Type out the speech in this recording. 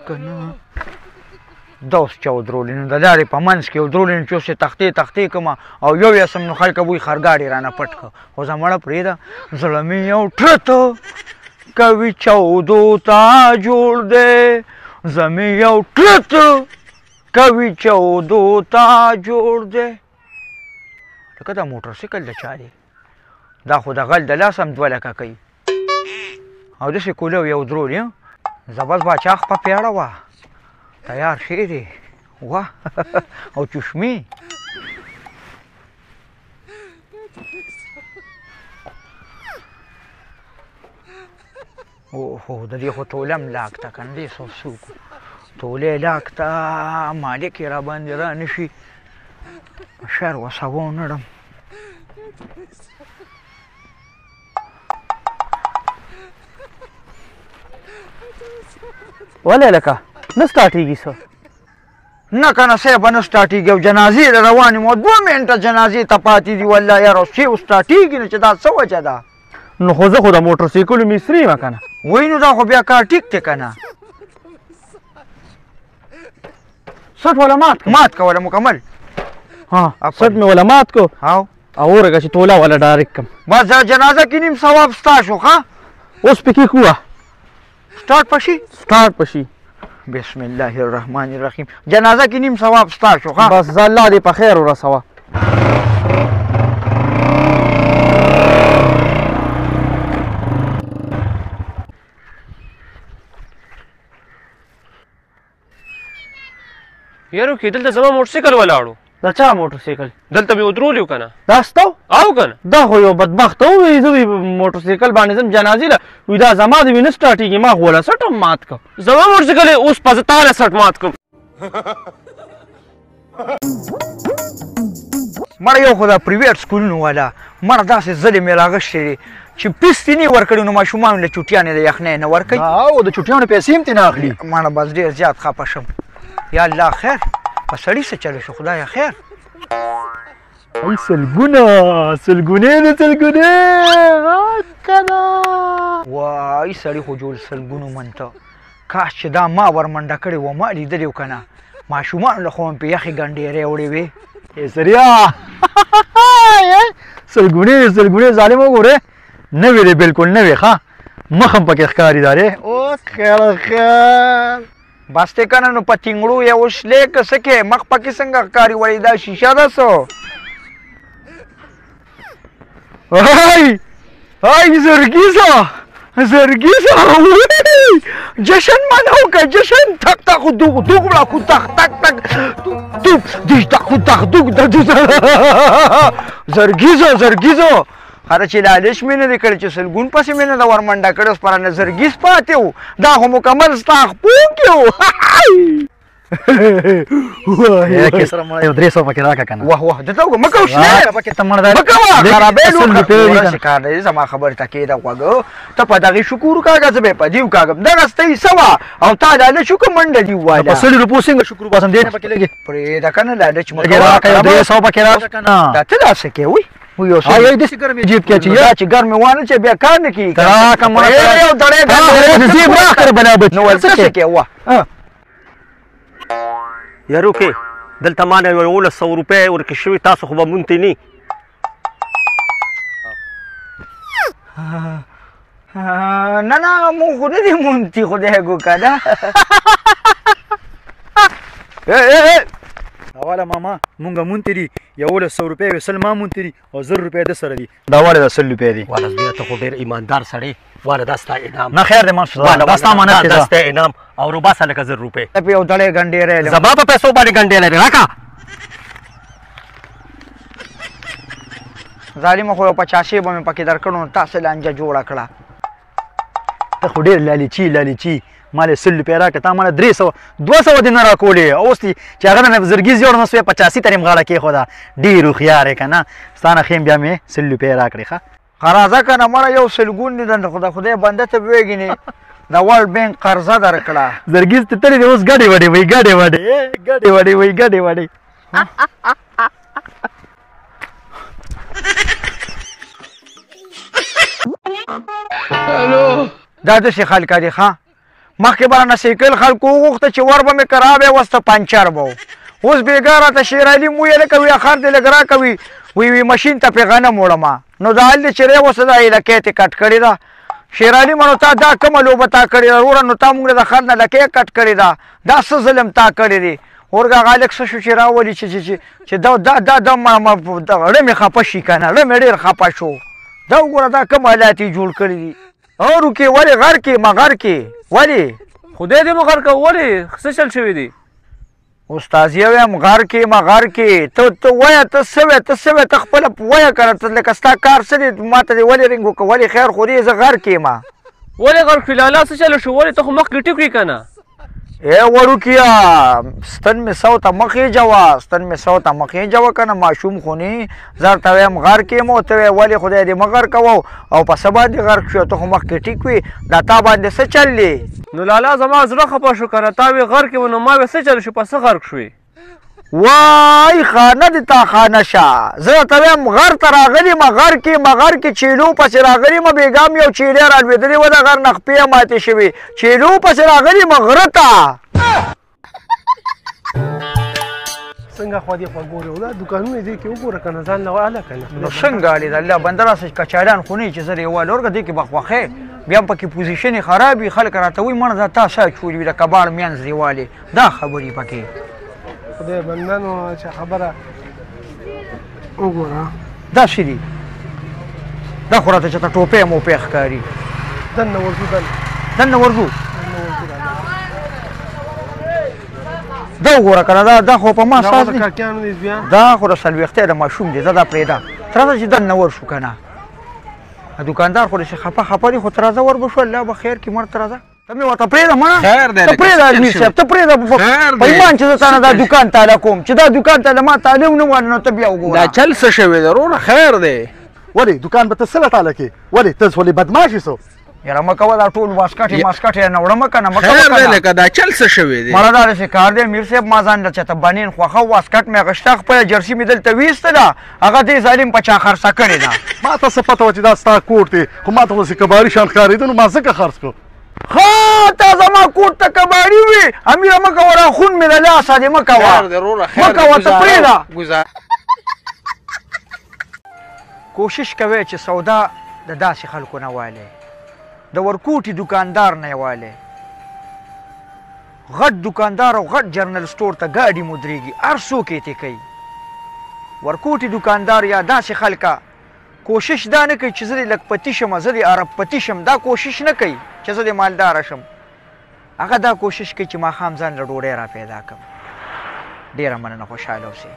کنه دا اوس چا ودرولې نو د لارې په منځ کې ودرولې نو چې اوس یې تختې کړم او یو یې سم نو خلکه وایي خرګاډي رانه پټ کړه خو زه مړه پرېږده زړه مې یو ټرته کوي چودو ته جوړ دی زه مې یو ټرته کوي چودو ته جوړ دی لکه دا موټرسایکل د چا دی دا خو د غل د لاس هم 2 لکه کوي او داسې کولو یې ودرولې زبرځ باچا خپه پیاړه وه تیار شی دی واه او چشمې اوهو د دې خو توله هم لاک ته که نه دې څوک تولې لاک ته مالک یې راباندې را نه شي شر وسوه نړم ولې لکه نه سټارټېږي څه نه که نه صاحبه نه سټارټېږي او جنازې روانې مو 2 منټه جنازې ته پاتې دي والله یاره اوس چې سټارټېږي نه چې دا څه وجه ده نو خو زه خو د موټرسایکلو مصري یم که نه وایي نو دا خو بیا کار ټیک دی که نه سټ والا مات کوله مکمل ها سټ مې والا مات کو او ورګه چې توله والا ډایرکټ کم بس دا جنازه کې نیم ثواب ستا شو ښه اوس پکې کوه سټارټ پشي سټارټ پشي بسم الله الرحمن الرحیم جنازه کې نیم ثواب ستا شو ښه بس زه الله دې په خیر ورسوه یارو کې دلته زما موټرسایکل ولاړو دا چا موټرسایکل دلته مې ودرولې که نه دا ستا او که نه دا خو یو بدبخته ووایي زه موټرسایکل باندې ځم جنازې له وایي دا زما د وي نه سټارټېږي ما خو والا سټ هم مات کړ زما موټرسایکل اوس په زه تاله سټ مات کړم مړه یو خو دا پریویټ سکولونو والا مړه داسې ظلم یې راغښتې دي چې پیس تې نه ورکړي نو ماشومانو له چوټیانې د یخنۍ نه ورکوي او د چوټیانو پیسې هم ترې نه اخلي مړه بس ډېر زیات خفه شم یا الله خیر په سړي څه چلو شو خدایه خیر ای سلګونې کنه وای سړي خو جوړ سلګونو منته کاش چې دا ما ورمنډه کړې وه ما لیدلې و که نه ماشومانو له خو مې په یخې ګنډېرې وړې وې سریا سلګونې ظالم وګورې نه وې دی بلکل نه وې ښه مخ هم پکې ښکاري دا دی او خیر بس دی که نه نو په تینګړو یې وشلې که څه کې مخ پکې څنګه ښکاري وړې دا شیشه ده څه ای زرګیزه جشن منو که جشن تک تک دوغ بلا خو تک دوب دیش تک تک دوغ زرګیزو هره چې لالش مې نه دی کړی چې سلګون پسې مې نه ده ورمنډه کړې اوس پرانه زرګیز پاتې و دا خو مکمل ستا خپون کې و سره مړه یو 300 پکې راکړه که نه واه دلته وګوره مه کوه شنې پکې ته مړه مه کوه خرابېدو ورسې کار دی زما خبرې ته کېده غوږو ته په دغې شکر وکاږه زه به یې په دې وکاږم دغه ستۍ څه وه او تا لالچ وکړه منډه دې وواله په 100 روپو څنګه شکر وباسم دې نه پکې لګې پرېږده که نه لالچ مه راکړه یو 200 پکې راکړه که نه دا ته داسې کې وي یو داسې ګرمې جیب کې اچوي دا چې ګرمې وانه چې بیا کار نه کېږي راکړه مړه یو دړی جیب راکړه بنابت نو څه کې وه یارو کې دلته ما نه 1100 روپۍ ورکړې شوي تاسو خو به مونتې نه نه مونږ خو نه دي مونتي خدای ګوکه ده اوله ماما مونږه مونتې دي 1100 روپۍ وې سل ما مونتې دي او 1000 روپۍ د سره دي دا واله د 100 روپۍ دي واله بیا ته خو ډېر ایماندار سړی واله دا ستا انعام نه خیر دی ماشاءالله دا ستا امانت دی دا ستا انعام او روباسه لکه 1000 روپۍ په یو دړی ګنډېری زما په پیسو باندې ګنډېری دی راکړه ظالمه خو یو 85 به مې پکې درکړو نو تاسې لانجه جوړه کړه ته خو ډېر لالچي ما له 100 روپۍ راکړه تا ماله 300 200 دې نه راکولې اوس دې چې هغه نه زرګیز جوړ نه سوې 85 ترې مغاړه کېښوده ډېر هوښیار یې که نه ستا نه ښې بیا مې 100 روپۍ راکړې ښه راځه که نه مړه یو سلګون دي د خدای بنده ته بېږینې د ورلډ بینک قرضه درکړه زرګیز ته تلې دی اوس ګډې وډې وایي ګډې وډې دا داسې خلکه دي ښه مخکې به رانه سایکل خلکو وغوښته چې ور به مې که رابې وسته پنچر به و اوس بېګا راته شیر علي مو ویله که وی خر دې لږ راکوي وی مشین ته پې غنم وړمه نو دا حال دې چې ری وسه دا هیلکۍ تې کټ کړې ده شیر علي ما نو تا دا کومه لوبه تا کړې ده وروره نو تا مونږ له د خر نه لکۍ کټ کړې ده دا څه ظلم تا کړی دی ورګه هغه هلک څه شو چې راولي چې دا ړه مې خفه شي که نه ړه مې ډېر خفه شو دا وګوره دا کوم حالات یې جوړ کړي دي او روکې ولې غر کې مغر کې ولې خدای دې مغر که ولې څه چل شوي دي استاذ یې وایم غر کې مغر کې ته وایه ته څه وایې ته څه وایې ته خپله وایه که نه ته لکه ستا کار څه دی ما ته دې ولې رنګ وکړه ولې خیر خو دې زه غر کې یم ولې غر کړي لالا څه چل شو ولې ته خو مخکې ټیک کړي که نه ای وړوکیا ستن مې سو ته مخې جوه ستن مې سو ته مخې جوه که نه ماشوم خو نه زه ورته وایم غر کې یم ورته وایې ولې خدای دې مه غر کوو او په څه باندې غرق شو ته خو مخکې ټیک وي دا تا باندې څه چل دی نو لالا زما زړه خفه شو که نه تا وې غر کې و نو ما وې څه چل شو په څه غرق شوې وای خانه دې تا خانه شه زه ورته وایم غر ته راغلي یم غر کې چیلو پسې راغلي یم بېګا مې یو چیلی رالوېدلې وه د غر نه خپې یې ماتې شوې چیلو پسې راغلي یم غره ته څنګه خوا دې خوا ګورې دا دوکانونه دې کې وګوره که نه ځان له واله که نه نو څنګه علي د الله بنده راسه کچالان خو نه چې زه ریواله ورکه دې کې به خوښې بیا هم پکې پوزیشن یې خراب وي خلک راته وایي مړه دا تا څه اچولي وي د کباړ منځ ریوالې دا خبرې پکې خدای بنده نو چې خبره وګوره داسې دي دا خو راته چې ته ټوپۍ موپۍ ښکاري دننه ورځو دننه ورځو دا وګوره که نه دا خو په ما ساز دي دا خو د څلوېښتۍ د ماشوم دی زه دا پرېږده ته راځه چې دننه ورشو که نه دوکاندار خو داسې خفه دي خو ته راځه ور به شو الله به خیر کړي مړ ته راځه ته مې ورته پرېږده مړه ته پرېږده امیر صاحب ته پرېږده په ایمان چې زه تا نه دا دوکان تاله کوم چې دا دوکان تاله ما تعلیم نه واله نو ته بیا وګوره دا چل څه شوی دی وروره خیر دی ولې دوکان به ته څه له تاله کې ولې ته ولې بدماشي سو یاره مه کوه دا ټول ماسکټ یې نه وړمه که نه مه خیر دی کوه لکه دا چل څه شوی دی مړه دا داسې کار دی امیر صاحب ما ځان له چېته بنین خوښه واسکټ مې اخېسته خپله جرسي مې دلته ویستله هغه دې ظالم په چا خرڅه کړې ده ما ته څه پته وه چې دا ستا کوټ دی خو ما ته خو داسې کباري شان ښکارېده نو ما ځکه خرڅ کړو ها تا زما کوټ ته کباړي وي امیره مه کوه را خون مې له لاسه دې مه کوه مه کوه ته پرېږده کوشش کوئ چې سودا د داسې خلکو نه والئ د ورکوټي دوکاندار نه یې والئ غټ دوکاندار او غټ جرنل سټور ته ګاډي مدرېږي هر څوک یې تی کوي ورکوټي دوکاندار یا داسې خلکه کوشش دا نه کوي چې زه دې لږ پتي شم زه دې عرب پتي شم دا کوشش نه کوي چې زه دې مالداره شم هغه دا کوشش کوي چې ماښام ځان له ډوډۍ را پیدا کړم ډېره مننه خوشحاله اوسئ